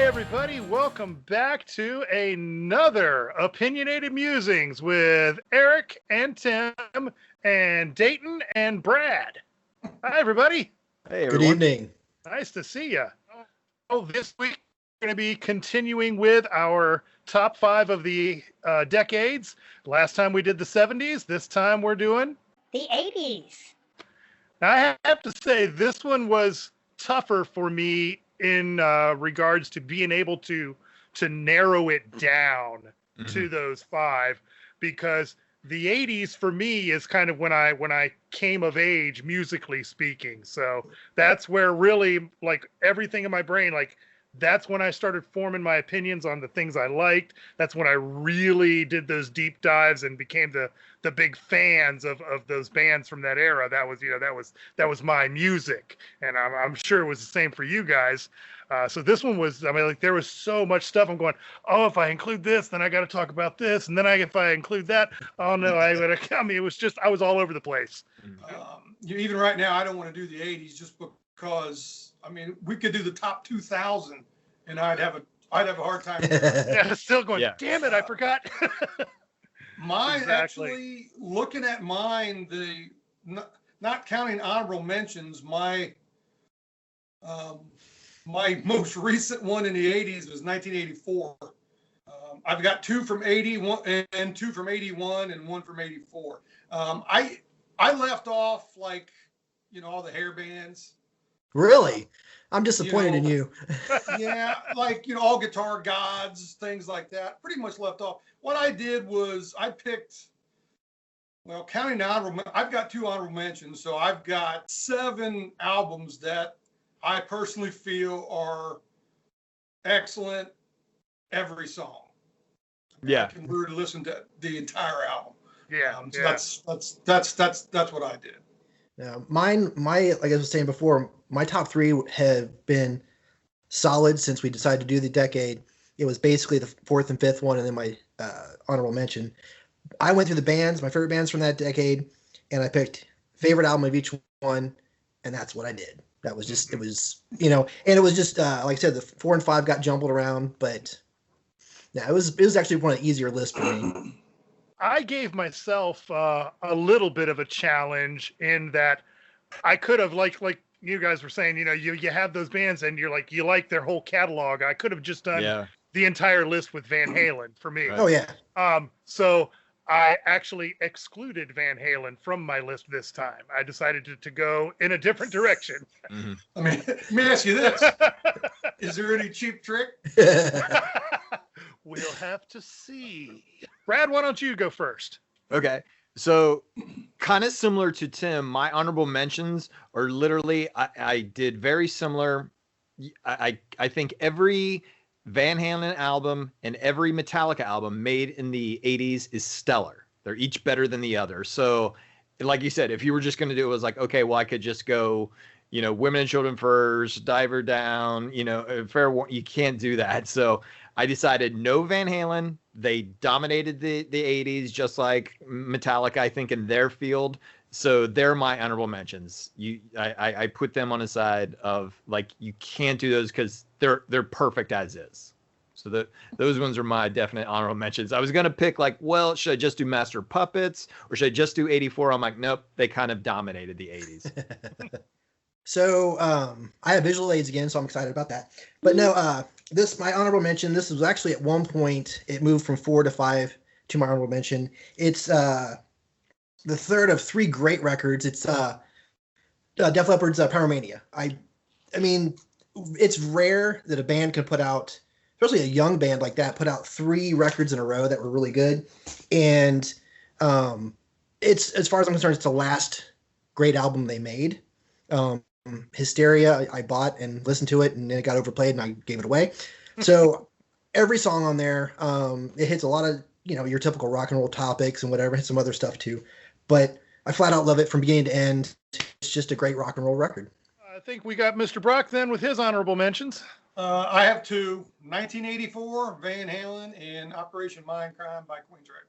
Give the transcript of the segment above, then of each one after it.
everybody, welcome back to another Opinionated Musings with Eric and Tim and Dayton and Brad. Hi, everybody. Hey, Good everyone. evening. Nice to see you. Oh, this week we're going to be continuing with our top 5 of the decades. Last time we did the 70s. This time we're doing the 80s. Now, I have to say, this one was tougher for me in regards to being able to narrow it down to those 5, because the 80s for me is kind of when I came of age, musically speaking. So that's where really, like, everything in my brain, like, that's when I started forming my opinions on the things I liked. That's when I really did those deep dives and became the big fans of those bands from that era. That was my music, and I'm sure it was the same for you guys. So this one was, I mean, like, there was so much stuff. I'm going, oh, if I include this, then I got to talk about this, and then if I include that, oh no, I mean, it was just, I was all over the place. Even right now, I don't want to do the 80s just because, I mean, we could do the top 2000 and I'd have a hard time. Yeah, still going, damn it, I forgot. Mine, Exactly. actually, looking at mine, not counting honorable mentions, my most recent one in the 80s was 1984. I've got 2 from 81 and 2 from 81 and 1 from 84. I left off, like, all the hair bands. Really? I'm disappointed in you. Yeah, like, all Guitar Gods, things like that. Pretty much left off. What I did was I picked, well, counting honorable, I've got 2 honorable mentions, so I've got 7 albums that I personally feel are excellent, every song. Yeah. I can really listen to the entire album. Yeah. So that's what I did. Now, like I was saying before, my top 3 have been solid since we decided to do the decade. It was basically the 4th and 5th one, and then my honorable mention. I went through the bands, my favorite bands from that decade, and I picked favorite album of each one, and that's what I did. That was just, it was, and it was just, like I said, the 4 and 5 got jumbled around, but yeah, it was actually one of the easier lists for me. I gave myself a little bit of a challenge in that I could have, like you guys were saying, you have those bands and you're like, you like their whole catalog. I could have just done the entire list with Van Halen for me. Oh yeah. So I actually excluded Van Halen from my list this time. I decided to go in a different direction. I mean, let me ask you this. Is there any cheap trick? We'll have to see. Brad, why don't you go first? Okay. So kind of similar to Tim, my honorable mentions are literally, I did very similar. I think every Van Halen album and every Metallica album made in the 80s is stellar. They're each better than the other. So like you said, if you were just going to do it, was like, okay, well, I could just go, Women and Children first, Diver Down, Fair Warning. You can't do that. So I decided no Van Halen. They dominated the 80s, just like Metallica, I think, in their field. So they're my honorable mentions. I put them on the side of, like, you can't do those because they're perfect as is. So those ones are my definite honorable mentions. I was gonna pick, like, well, should I just do Master of Puppets or should I just do 84? I'm like, nope, they kind of dominated the 80s. So I have visual aids again, so I'm excited about that. But no, my honorable mention, this was actually at one point, it moved from 4 to 5 to my honorable mention. It's the third of 3 great records. It's Def Leppard's Pyromania. I mean, it's rare that a band can put out, especially a young band like that, put out 3 records in a row that were really good. And it's, as far as I'm concerned, it's the last great album they made. Hysteria, I bought and listened to it, and then it got overplayed and I gave it away. So every song on there, it hits a lot of, your typical rock and roll topics and whatever, hits some other stuff too. But I flat out love it from beginning to end. It's just a great rock and roll record. I think we got Mr. Brock then with his honorable mentions. I have 2, 1984, Van Halen, and Operation Mindcrime by Queensrÿche.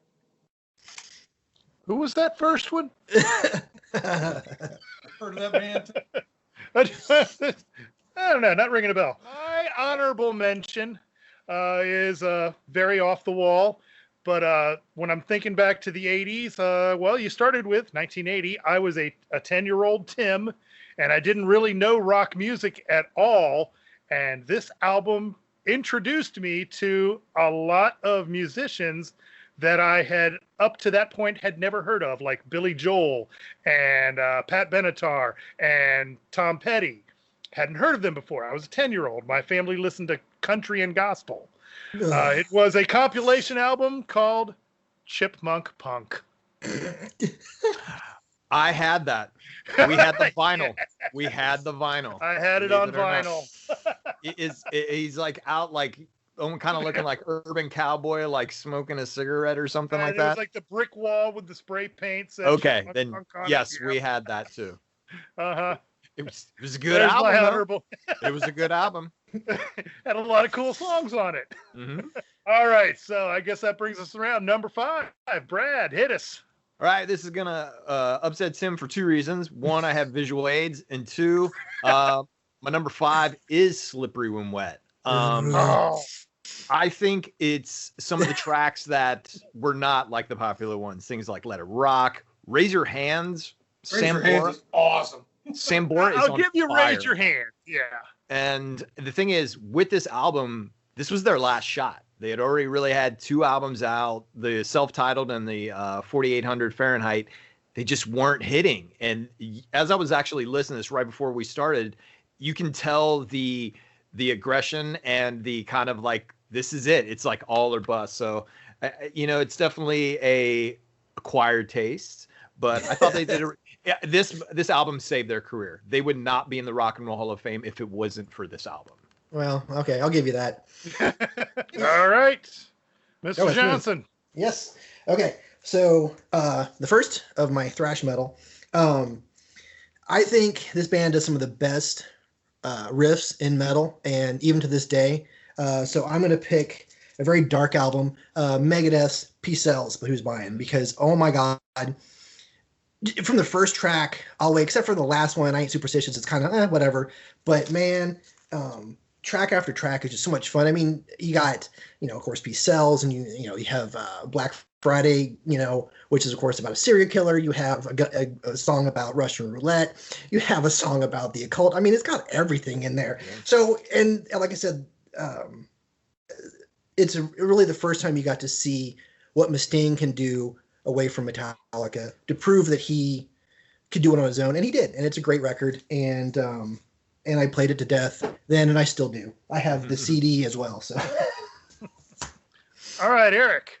Who was that first one? Heard of that band? I don't know, not ringing a bell. My honorable mention is very off the wall. But when I'm thinking back to the 80s, well, you started with 1980. I was a 10-year-old Tim, and I didn't really know rock music at all. And this album introduced me to a lot of musicians that I had up to that point had never heard of, like Billy Joel and Pat Benatar and Tom Petty. Hadn't heard of them before. I was a 10-year-old. My family listened to country and gospel. It was a compilation album called Chipmunk Punk. I had that. We had the vinyl. We had the vinyl. I had it on vinyl. He's like out like kind of looking like urban cowboy, like smoking a cigarette or something like that. It was like the brick wall with the spray paints. Okay, then yes, we had that too. Uh-huh. It was a good album. It was a good album. Had a lot of cool songs on it. Mm-hmm. All right, so I guess that brings us around number 5. Brad, hit us. All right, this is gonna upset Tim for 2 reasons. 1, I have visual aids, and 2, my number 5 is "Slippery When Wet." I think it's some of the tracks that were not like the popular ones. Things like "Let It Rock," "Raise Your Hands." Raise Your Hands is awesome. Sambora is I'll on give you fire. "Raise Your Hand." Yeah. And the thing is, with this album, this was their last shot. They had already really had 2 albums out, the self-titled and the 4800 Fahrenheit. They just weren't hitting. And as I was actually listening to this right before we started, you can tell the aggression and the kind of like, this is it. It's like all or bust. So, it's definitely a acquired taste. But I thought they did this album saved their career. They would not be in the Rock and Roll Hall of Fame if it wasn't for this album. Well, okay, I'll give you that. All right, Mr. Johnson. Yes. Okay. So the first of my thrash metal, I think this band does some of the best riffs in metal, and even to this day. So I'm going to pick a very dark album, Megadeth's "Peace Sells," but who's buying? Because oh my god. From the first track all the way, except for the last one, I Ain't Superstitious, it's kind of whatever. But man, track after track is just so much fun. I mean, you got, of course, "Peace Sells," and you have Black Friday, which is of course about a serial killer. You have a song about Russian roulette. You have a song about the occult. I mean, it's got everything in there. Yeah. So, and like I said, it's really the first time you got to see what Mustaine can do away from Metallica to prove that he could do it on his own, and he did. And it's a great record. And I played it to death then, and I still do. I have the CD as well. So, all right, Eric.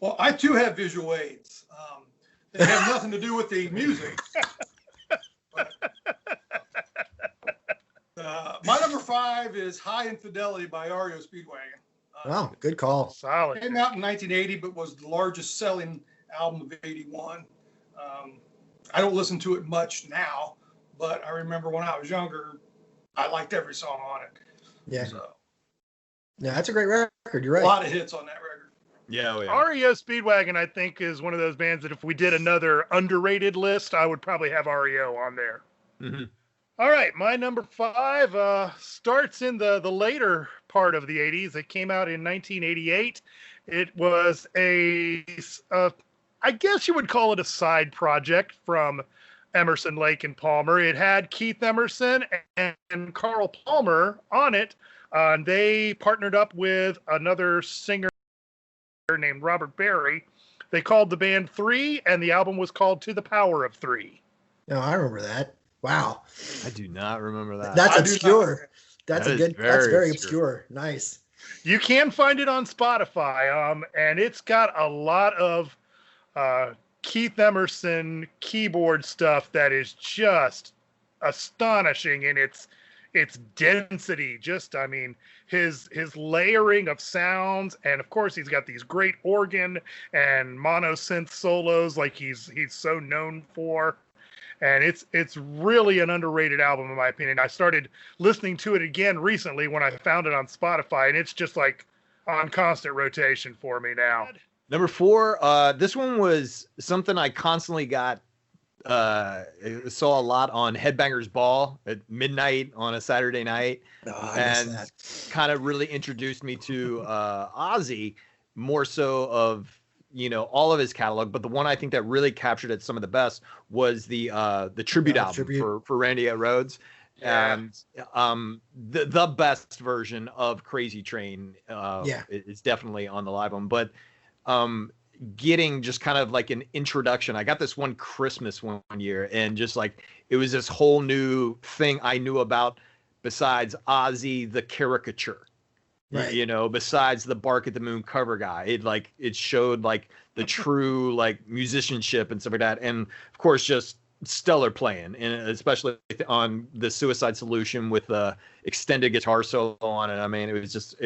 Well, I too have visual aids. They have nothing to do with the music. But, my number 5 is "High Infidelity" by REO Speedwagon. Wow, good call. Solid. Came out in 1980, but was the largest selling album of '81. I don't listen to it much now, but I remember when I was younger, I liked every song on it. Yeah. So, yeah, that's a great record. You're right. A lot of hits on that record. Yeah. REO Speedwagon, I think, is one of those bands that if we did another underrated list, I would probably have REO on there. Mm-hmm. All right, my number 5 starts in the later part of the 80s. It came out in 1988. It was I guess you would call it a side project from Emerson, Lake and Palmer. It had Keith Emerson and Carl Palmer on it. And they partnered up with another singer named Robert Barry. They called the band 3, and the album was called "To the Power of 3." No, I remember that. Wow. I do not remember that. That's obscure. That's very obscure. Nice. You can find it on Spotify, and it's got a lot of Keith Emerson keyboard stuff that is just astonishing in its density. His layering of sounds, and of course he's got these great organ and mono synth solos like he's so known for. And it's really an underrated album, in my opinion. I started listening to it again recently when I found it on Spotify, and it's just like on constant rotation for me now. Number 4, this one was something I constantly got saw a lot on Headbangers Ball at midnight on a Saturday night, and kind of really introduced me to Ozzy more so of all of his catalog. But the one I think that really captured it some of the best was the tribute album for Randy Rhoads. Yeah. And the best version of Crazy Train is definitely on the live one. But getting just kind of like an introduction. I got this one Christmas one year, and just like it was this whole new thing I knew about besides Ozzy the caricature. Right. Besides the Bark at the Moon cover guy. It showed like the true like musicianship and stuff like that. And of course just stellar playing, and especially on the Suicide Solution with the extended guitar solo on it. I mean, it was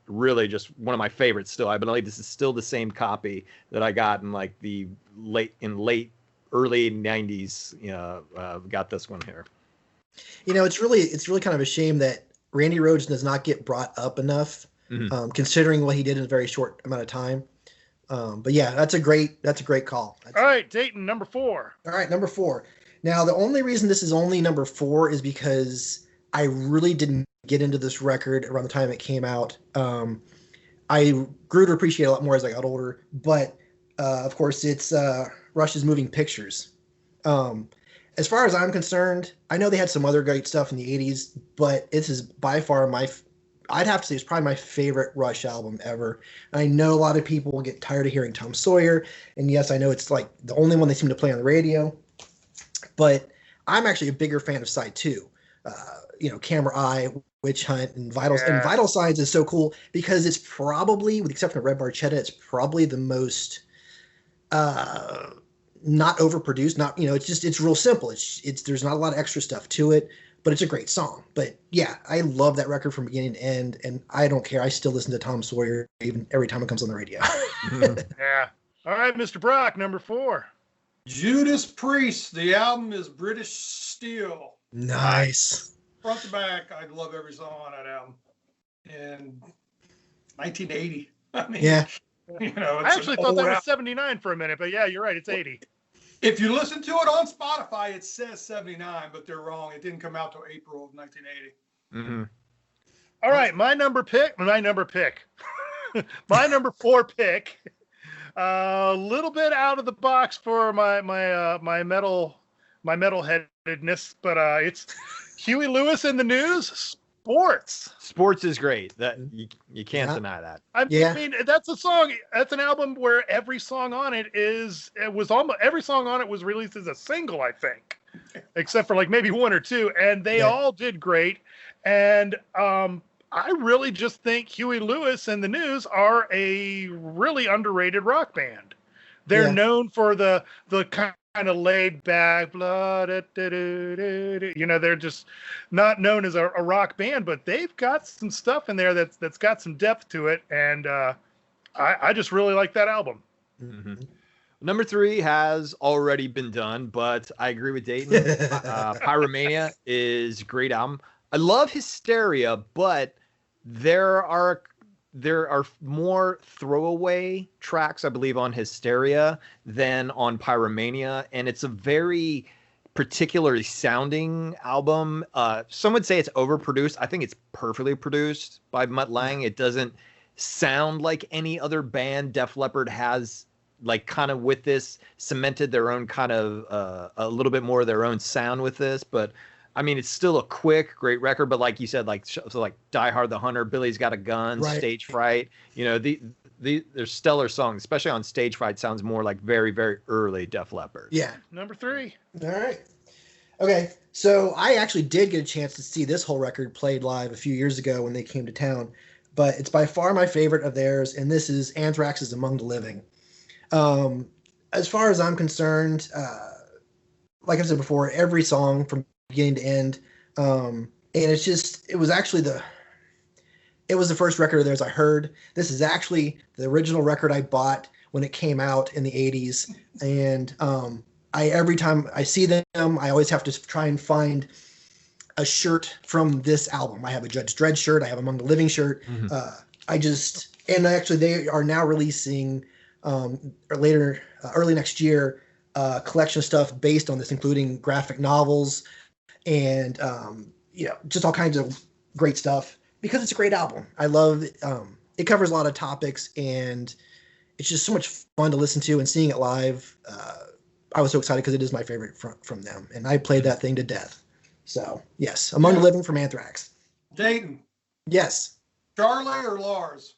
really just one of my favorites still. I believe this is still the same copy that I got in like the late early 90s. Got this one here. It's really kind of a shame that Randy Rhoads does not get brought up enough, considering what he did in a very short amount of time. But yeah, that's a great call. All right, Dayton, number 4. All right, number 4. Now, the only reason this is only number 4 is because I really didn't get into this record around the time it came out. I grew to appreciate it a lot more as I got older. But, of course, it's Rush's Moving Pictures. As far as I'm concerned, I know they had some other great stuff in the 80s, but this is by far I'd have to say it's probably my favorite Rush album ever. And I know a lot of people will get tired of hearing Tom Sawyer. And yes, I know it's like the only one they seem to play on the radio. But I'm actually a bigger fan of side 2. Camera Eye, Witch Hunt, and Vital. Yeah. And Vital Signs is so cool because it's probably, with the exception of Red Barchetta, it's probably the most not overproduced. Not it's real simple. It's there's not a lot of extra stuff to it. But it's a great song. But yeah, I love that record from beginning to end, and I don't care. I still listen to Tom Sawyer even every time it comes on the radio. Yeah. All right, Mr. Brock, number 4. Judas Priest. The album is British Steel. Nice. Front to back, I love every song on that album. And 1980. I mean, yeah. I actually thought that was 79 for a minute, but yeah, you're right. It's 80. If you listen to it on Spotify, it says 79, but they're wrong. It didn't come out till April of 1980. Mm-hmm. All right, my number 4 pick. A little bit out of the box for my metalheadedness, but it's Huey Lewis and the News. Sports is great. That you can't deny that. I mean, that's a song. That's an album where every song on it every song on it was released as a single, I think, except for like maybe 1 or 2, and they all did great. And I really just think Huey Lewis and the News are a really underrated rock band. They're known for the kind of laid back, they're just not known as a rock band, but they've got some stuff in there that's got some depth to it, and I just really like that album. Mm-hmm. Number 3 has already been done, but I agree with Dayton. Pyromania is a great album. I love Hysteria, but there are more throwaway tracks, I believe, on Hysteria than on Pyromania, and it's a very particularly sounding album. Some would say it's overproduced. I think it's perfectly produced by Mutt Lange. It doesn't sound like any other band. Def Leppard has, like, kind of with this cemented their own kind of a little bit more of their own sound with this, but I mean, it's still a quick, great record, but like you said, like Die Hard the Hunter, Billy's Got a Gun, right. Stage Fright, they're stellar songs, especially on Stage Fright. Sounds more like very, very early Def Leppard. Yeah. Number 3. All right. Okay. So I actually did get a chance to see this whole record played live a few years ago when they came to town, but it's by far my favorite of theirs. And this is Anthrax's Among the Living. As far as I'm concerned, like I said before, every song from beginning to end, and it was the first record of theirs I heard. This is actually the original record I bought when it came out in the 80s, and every time I see them, I always have to try and find a shirt from this album. I have a Judge Dredd shirt, I have Among the Living shirt. Mm-hmm. Actually they are now releasing early next year collection of stuff based on this, including graphic novels and just all kinds of great stuff because it's a great album. I love it covers a lot of topics and it's just so much fun to listen to and seeing it live. I was so excited because it is my favorite from them, and I played that thing to death. So yes, Among the Living from Anthrax. Dayton. Yes. Charlie or Lars?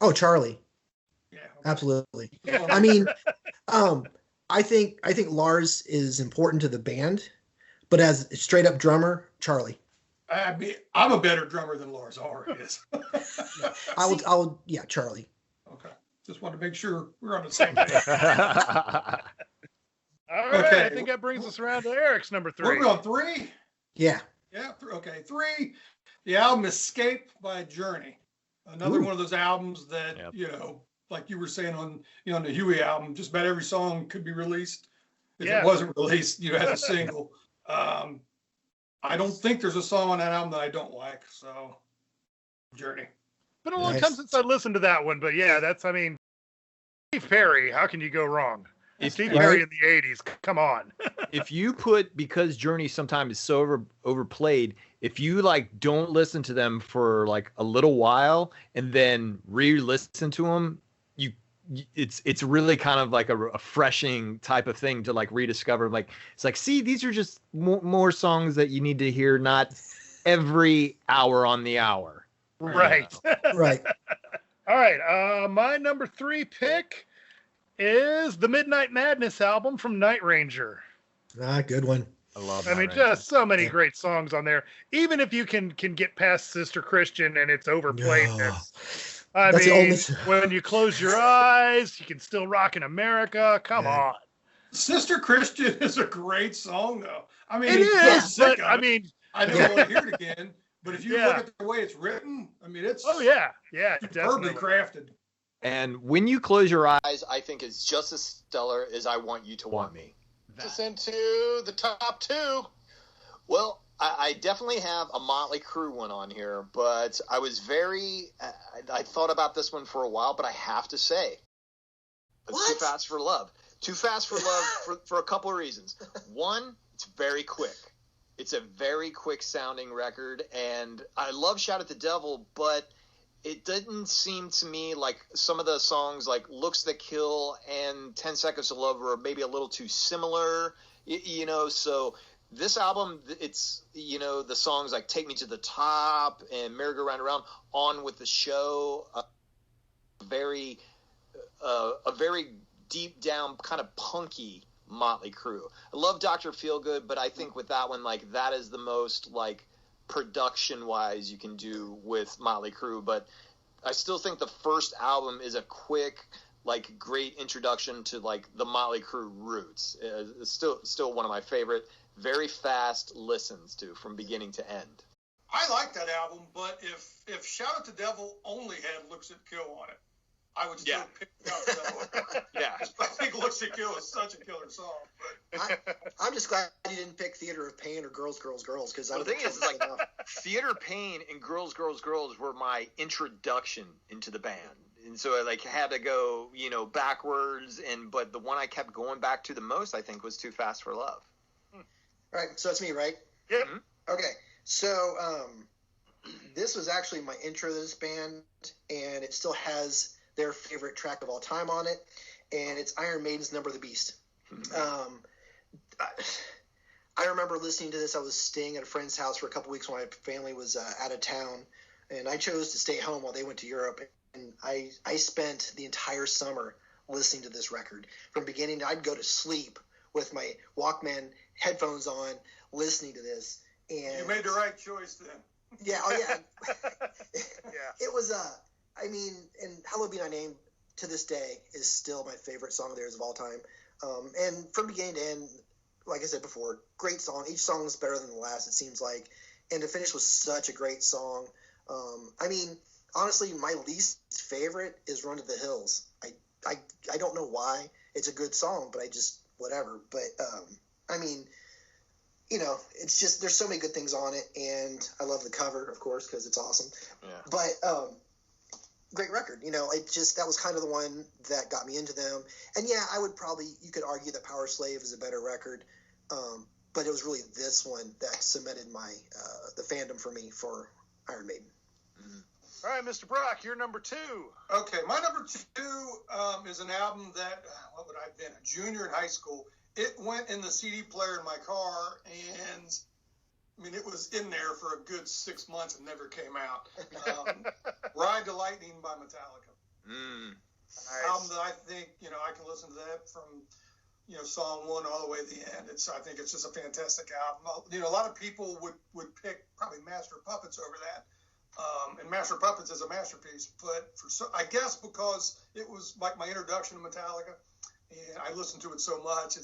Oh, Charlie. Yeah. Okay. Absolutely. I mean, I think Lars is important to the band, but as a straight up drummer, Charlie. I'm a better drummer than Lars already is. Charlie. Okay. Just want to make sure we're on the same page. All right. Okay. I think that brings us around to Eric's number 3. We're on 3? Yeah. Yeah. Okay. 3. The album Escape by Journey. Another one of those albums that, like you were saying on the Huey album, just about every song could be released. If it wasn't released, as a single. I don't think there's a song on that album that I don't like. So, Journey. Been a long time since I listened to that one, but Steve Perry, how can you go wrong? Steve Perry in the 80s, come on. If you because Journey sometimes is so overplayed, if you don't listen to them for a little while and then re-listen to them, it's really kind of a refreshing type of thing to rediscover. See, these are just more songs that you need to hear, not every hour on the hour. Right. Right. All right. My number 3 pick is the Midnight Madness album from Night Ranger. Good one. I love it. Just so many great songs on there. Even if you can get past Sister Christian and its overplayedness. When you close your eyes, you can still rock in America. Come on. Sister Christian is a great song, though. It is, but I don't want to hear it again. But if you look at the way it's written, it's superbly crafted. And when you close your eyes, I think it's just as stellar as I Want You to Want Me. Just into the top 2. Well, I definitely have a Motley Crue one on here, but I was I thought about this one for a while, but I have to say, it's Too Fast for Love. Too Fast for Love for a couple of reasons. One, it's very quick. It's a very quick sounding record, and I love Shout at the Devil, but it didn't seem to me like some of the songs like Looks That Kill and 10 Seconds to Love were maybe a little too similar, so this album, it's, the songs like Take Me to the Top and Merry Go Round and Round, On with the Show, a very deep down kind of punky Motley Crue. I love Dr. Feelgood, but I think with that one, that is the most production wise you can do with Motley Crue. But I still think the first album is a quick, great introduction to the Motley Crue roots. It's still one of my favorite, very fast listens to from beginning to end. I like that album, but if Shout at the Devil only had Looks at Kill on it, I would still pick Shout at the Devil. I think Looks at Kill is such a killer song. But I'm just glad you didn't pick Theater of Pain or Girls, Girls, Girls, because the thing is, Theater of Pain and Girls, Girls, Girls were my introduction into the band. And so I had to go, backwards. But the one I kept going back to the most, I think, was Too Fast for Love. All right, so that's me, right? Yeah. Okay, so this was actually my intro to this band, and it still has their favorite track of all time on it, and it's Iron Maiden's Number of the Beast. I remember listening to this. I was staying at a friend's house for a couple weeks when my family was out of town, and I chose to stay home while they went to Europe, and I spent the entire summer listening to this record. From beginning, I'd go to sleep with my Walkman headphones on, listening to this. And you made the right choice then. Yeah, It was, and Hallowed Be Thy Name to this day is still my favorite song of theirs of all time. And from beginning to end, like I said before, great song. Each song is better than the last, it seems like. And to finish with such a great song. Honestly, my least favorite is Run to the Hills. I don't know why. It's a good song, but I just, whatever. But, it's just, there's so many good things on it, and I love the cover, of course, because it's awesome. Yeah. But, great record. You know, that was kind of the one that got me into them. And yeah, you could argue that Power Slave is a better record. But it was really this one that cemented the fandom for me for Iron Maiden. Mm-hmm. All right, Mr. Brock, you're number 2. Okay, my number 2 is an album that, what would I have been, a junior in high school. It went in the CD player in my car, and I mean, it was in there for a good 6 months and never came out. Ride to Lightning by Metallica. Nice. Album that I think, I can listen to that from, song 1 all the way to the end. I think it's just a fantastic album. A lot of people would pick probably Master of Puppets over that. And Master of Puppets is a masterpiece, but I guess because it was like my introduction to Metallica, and I listened to it so much,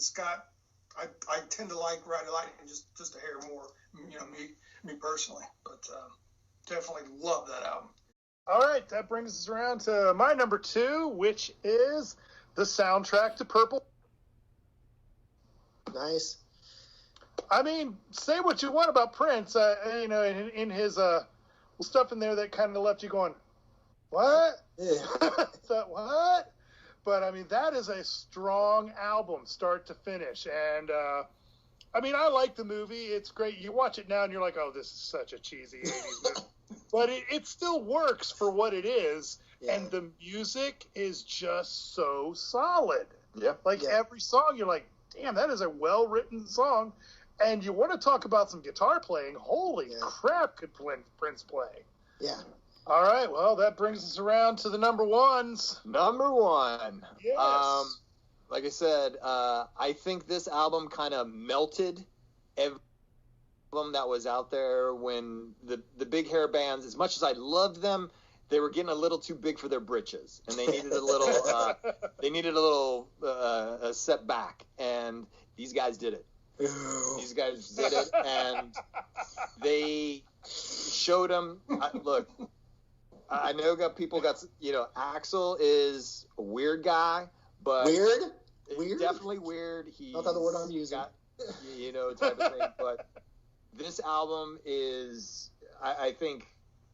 I tend to like Ride to Lightning just a hair more, me personally, but definitely love that album. All right, that brings us around to my number 2, which is the soundtrack to Purple. Nice. I mean, say what you want about Prince, in his stuff in there that kind of left you going, what? Yeah. What? But I mean, that is a strong album, start to finish. And I like the movie. It's great. You watch it now and you're like, oh, this is such a cheesy 80s movie. But it still works for what it is. Yeah. And the music is just so solid. Yeah. Every song, you're like, damn, that is a well-written song. And you want to talk about some guitar playing. Holy crap, could Prince play. Yeah. All right, well, that brings us around to the number 1s. Number 1. Yes. Like I said, I think this album kind of melted every album that was out there when the big hair bands, as much as I loved them, they were getting a little too big for their britches, and they needed a little a step back, and these guys did it. These guys did it, and they showed them. Look, I know people got, Axl is a weird guy, but weird, definitely weird. He's not the word I'm using. Got, type of thing. But this album is, I think,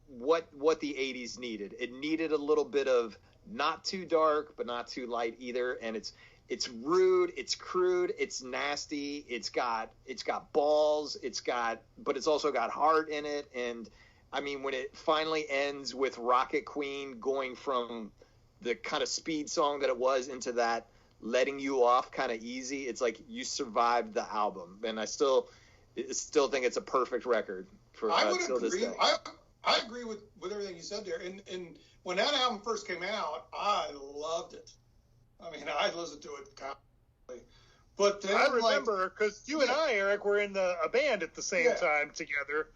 what the 80s needed. It needed a little bit of not too dark, but not too light either, and it's rude, it's crude, it's nasty, it's got balls, but it's also got heart in it. And I mean, when it finally ends with Rocket Queen going from the kind of speed song that it was into that letting you off kind of easy, it's like you survived the album. And I still think it's a perfect record for I would still agree. this day. I agree with everything you said there. And when that album first came out, I loved it. I mean, I listened to it constantly. But then, I remember, because you and I, Eric, were in a band at the same time together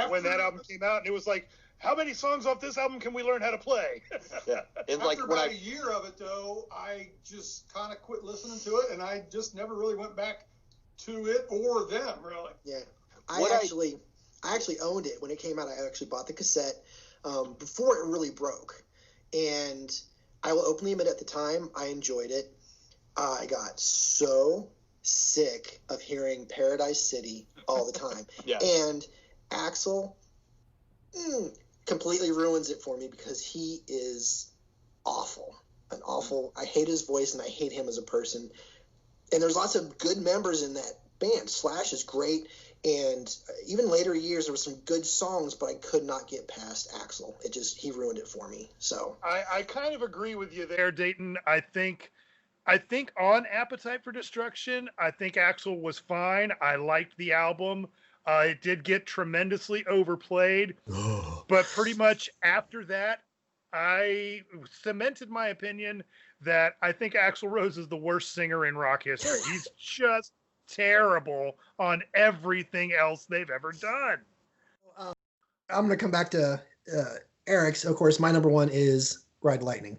when that album came out, and it was like, how many songs off this album can we learn how to play? Yeah. And after about a year of it, though, I just kind of quit listening to it, and I just never really went back to it or them, really. Yeah. I actually owned it when it came out. I actually bought the cassette before it really broke. And I will openly admit at the time, I enjoyed it. I got so sick of hearing Paradise City all the time. Yeah. And Axl completely ruins it for me because he is awful. I hate his voice and I hate him as a person. And there's lots of good members in that band. Slash is great. And even later years, there were some good songs, but I could not get past Axl. He ruined it for me. So I kind of agree with you there, Dayton. I think on Appetite for Destruction, I think Axl was fine. I liked the album. It did get tremendously overplayed, but pretty much after that, I cemented my opinion that I think Axl Rose is the worst singer in rock history. He's just terrible on everything else they've ever done. I'm going to come back to Eric's. Of course, my number 1 is Ride Lightning.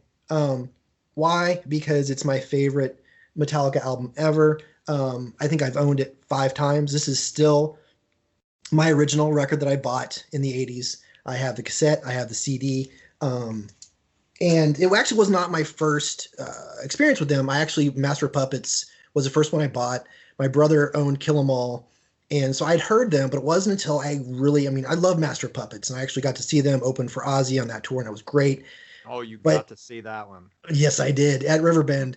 Why? Because it's my favorite Metallica album ever. I think I've owned it 5 times. This is still my original record that I bought in the 80s. I have the cassette. I have the CD. And it actually was not my first experience with them. Master of Puppets was the first one I bought. My brother owned Kill 'Em All. And so I'd heard them, but it wasn't until I love Master of Puppets. And I actually got to see them open for Ozzy on that tour, and it was great. Oh, you But- got to see that one. Yes, I did at Riverbend.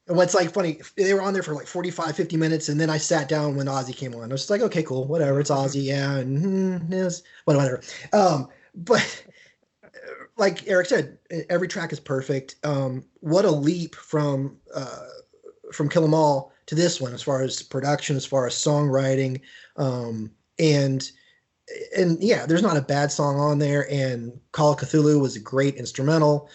And what's like funny, they were on there for like 45, 50 minutes, and then I sat down when Ozzy came on. I was just like, okay, cool, whatever, it's Ozzy, yeah, and yes, whatever. But like Eric said, every track is perfect. What a leap from Kill 'Em All to this one, as far as production, as far as songwriting, and yeah, there's not a bad song on there. And Call of Cthulhu was a great instrumental,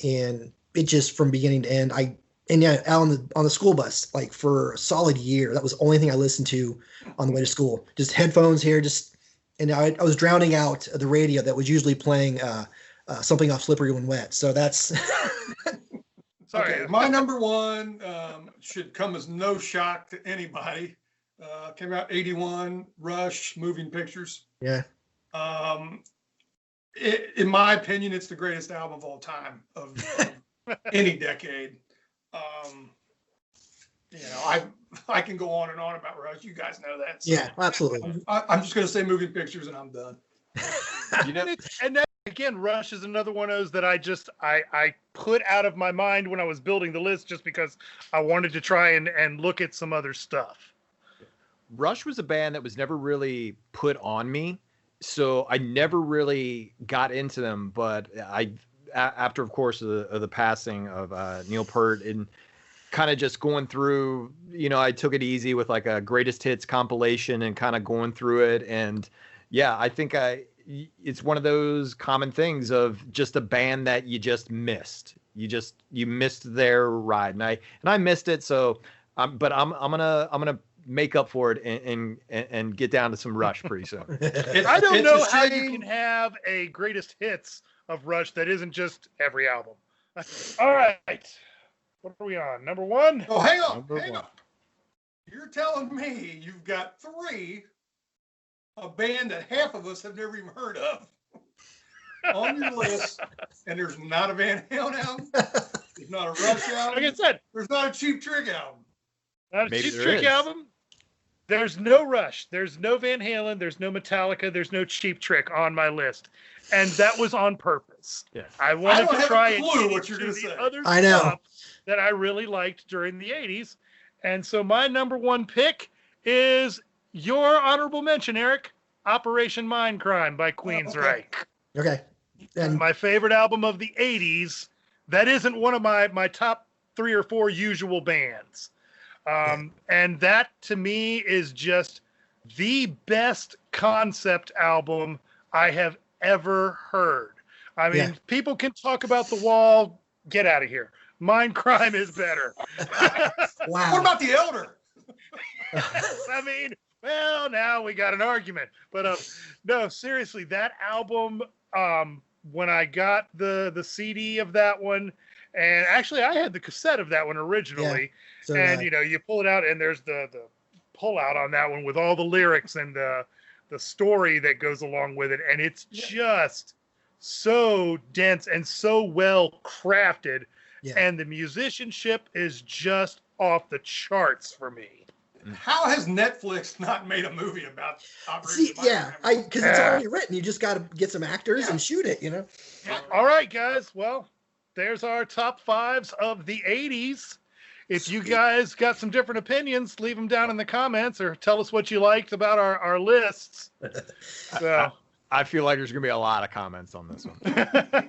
and it just from beginning to end, out on the school bus, like for a solid year, that was the only thing I listened to on the way to school. Just headphones here, and I was drowning out the radio that was usually playing something off Slippery When Wet. So that's Sorry. Okay, my number one should come as no shock to anybody. Came out 81, Rush, Moving Pictures. yeah. In my opinion, it's the greatest album of all time of any decade. I can go on and on about Rush. You guys know that. So Yeah, absolutely. I'm just going to say Moving Pictures and I'm done. You know, And that, again, Rush is another one of those that I put out of my mind when I was building the list, just because I wanted to try and look at some other stuff. Rush was a band that was never really put on me, so I never really got into them. But after, of course, of the passing of Neil Peart, and kind of just going through, I took it easy with like a greatest hits compilation and kind of going through it. And yeah, I think it's one of those common things of just a band that you just missed. You missed their ride, and I missed it. So, but I'm gonna make up for it and get down to some Rush pretty soon. I don't It's know a how you shame. can have a greatest hits of Rush that isn't just every album. All right. What are we on? Number one? Oh, hang on. Number Hang one. on. You're telling me you've got three, a band that half of us have never even heard of on your list, and there's not a Van Halen album, there's not a Rush Like album, I said, there's not a Cheap Trick album. not a Maybe Cheap there Trick is. album. There's no Rush. There's no Van Halen. There's no Metallica. There's no Cheap Trick on my list. And that was on purpose. Yeah. I wanted don't to have a try and clue get what you're into gonna the say. other I know. stuff that I really liked during the 80s. And so my number one pick is your honorable mention, Eric, Operation Mindcrime by Queensryche. Okay. And My favorite album of the 80s. That isn't one of my top 3 or 4 usual bands. And that to me is just the best concept album I have ever heard. I mean, Yeah. people can talk about The Wall. Get out of here. Mindcrime is better. wow. What about The Elder? I mean, well, now we got an argument. But no, seriously, that album, when I got the CD of that one, and actually I had the cassette of that one originally, So, and you pull it out and there's the pull out on that one with all the lyrics and the story that goes along with it, and it's just so dense and so well crafted, Yeah. and the musicianship is just off the charts for me. How has Netflix not made a movie about Operation see, yeah, Mindcrime? because it's already written. You just got to get some actors and shoot it. All right, guys. Well, there's our top 5s of the 80s. If you guys got some different opinions, leave them down in the comments or tell us what you liked about our lists. So, I feel like there's gonna be a lot of comments on this one.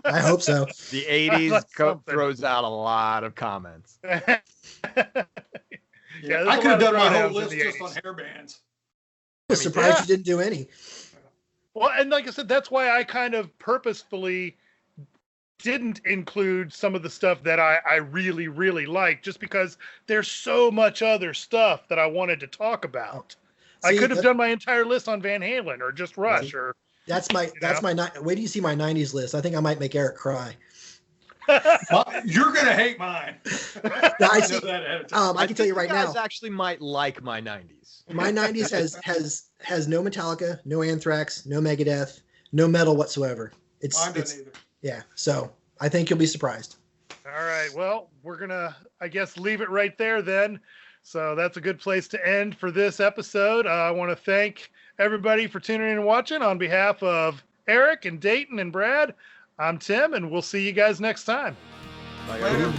I hope so. The 80s That's something. throws out a lot of comments. yeah, there's I a could have lot of done my whole throwdowns in list the just 80s. on hair bands. I was surprised yeah. you didn't do any. Well, and like I said, that's why I kind of purposefully didn't include some of the stuff that I really, really like, just because there's so much other stuff that I wanted to talk about. I See, could have that- done my entire list on Van Halen or just Rush or. That's my wait till you see my 90s list. I think I might make Eric cry. You're gonna hate mine. I I see. know that ahead of time. I can tell you right You guys now, actually might like my 90s. my 90s has no Metallica, no Anthrax, no Megadeth, no metal whatsoever. Mine doesn't either. Yeah. So I think you'll be surprised. All right. Well, we're going to, I guess, leave it right there then. So that's a good place to end for this episode. I want to thank everybody for tuning in and watching. On behalf of Eric and Dayton and Brad, I'm Tim, and we'll see you guys next time. Later.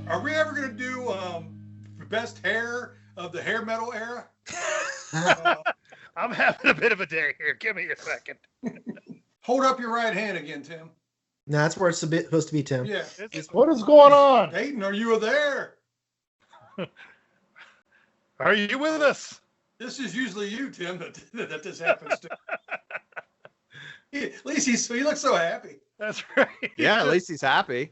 Are we ever going to do best hair of the hair metal era? I'm having a bit of a day here. Give me a second. Hold up your right hand again, Tim. No, that's where it's supposed to be, Tim. Yeah. What is going on? Dayton, are you there? Are you with us? This is usually you, Tim, that this happens to. At least he looks so happy. That's right. Yeah, at least he's happy.